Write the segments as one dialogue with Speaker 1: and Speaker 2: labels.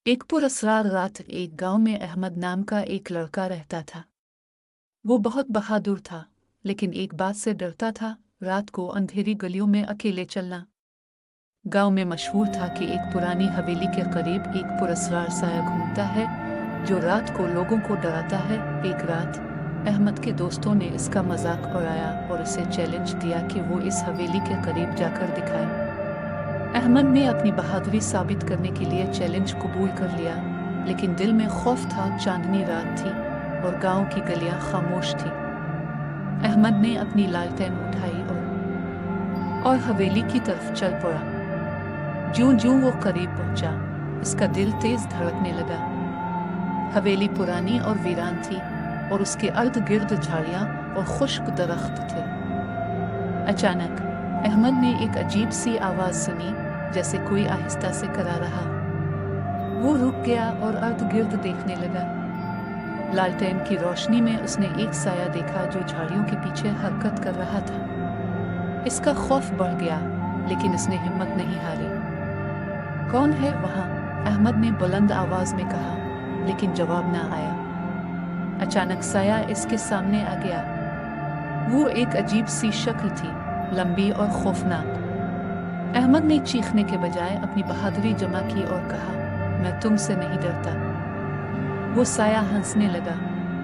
Speaker 1: एक पुरस्कार रात एक गांव में अहमद नाम का एक लड़का रहता था। वो बहुत बहादुर था, लेकिन एक बात से डरता था, रात को अंधेरी गलियों में अकेले चलना। गांव में मशहूर था कि एक पुरानी हवेली के करीब एक पुरस्कार साया घूमता है, जो रात को लोगों को डराता है। एक रात अहमद के दोस्तों ने इसका मजाक उड़ाया और उसे चैलेंज दिया कि वो इस हवेली के करीब जाकर दिखाए। अहमद ने अपनी बहादुरी साबित करने के लिए चैलेंज कबूल कर लिया, लेकिन दिल में खौफ था। चांदनी रात थी और गांव की गलियां खामोश थी। अहमद ने अपनी लालटेन उठाई और हवेली की तरफ चल पड़ा। ज्यों-ज्यों वो करीब पहुंचा, इसका दिल तेज धड़कने लगा। हवेली पुरानी और वीरान थी और उसके अर्ध गिर्द झाड़ियां और खुश्क दरख्त थे। अचानक अहमद ने एक अजीब सी आवाज सुनी, जैसे कोई आहिस्ता से करा रहा। वो रुक गया और अर्ध गिर्द देखने लगा। लालटेन की रोशनी में उसने एक साया देखा जो झाड़ियों के पीछे हरकत कर रहा था। इसका खौफ बढ़ गया, लेकिन इसने हिम्मत नहीं हारी। कौन है वहां? अहमद ने बुलंद आवाज में कहा, लेकिन जवाब ना आया। अचानक साया इसके सामने आ गया। वो एक अजीब सी शक्ल थी, लंबी और खौफनाक। अहमद ने चीखने के बजाय अपनी बहादुरी जमा की और कहा, मैं तुमसे नहीं डरता। वो साया हंसने लगा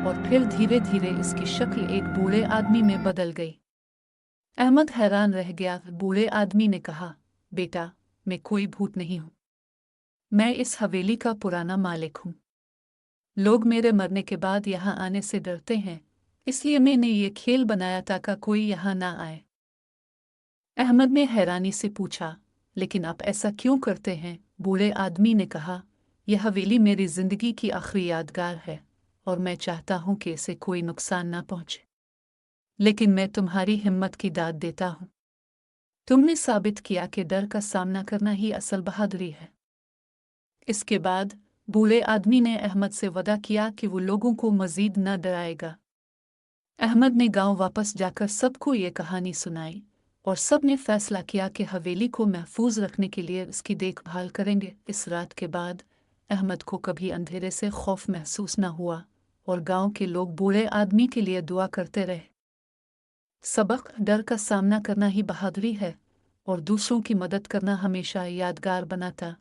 Speaker 1: और फिर धीरे धीरे इसकी शक्ल एक बूढ़े आदमी में बदल गई। अहमद हैरान रह गया। बूढ़े आदमी ने कहा, बेटा, मैं कोई भूत नहीं हूं। मैं इस हवेली का पुराना मालिक हूं। लोग मेरे मरने के बाद यहाँ आने से डरते हैं, इसलिए मैंने ये खेल बनाया ताकि कोई यहाँ ना आए। अहमद ने हैरानी से पूछा, लेकिन आप ऐसा क्यों करते हैं? बूढ़े आदमी ने कहा, यह हवेली मेरी जिंदगी की आखिरी यादगार है और मैं चाहता हूं कि इसे कोई नुकसान ना पहुंचे। लेकिन मैं तुम्हारी हिम्मत की दाद देता हूं। तुमने साबित किया कि डर का सामना करना ही असल बहादुरी है। इसके बाद बूढ़े आदमी ने अहमद से वादा किया कि वो लोगों को मजीद न डराएगा। अहमद ने गांव वापस जाकर सबको ये कहानी सुनाई और सब ने फैसला किया कि हवेली को महफूज रखने के लिए इसकी देखभाल करेंगे। इस रात के बाद अहमद को कभी अंधेरे से खौफ महसूस न हुआ और गांव के लोग बूढ़े आदमी के लिए दुआ करते रहे। सबक: डर का सामना करना ही बहादुरी है और दूसरों की मदद करना हमेशा यादगार बनाता।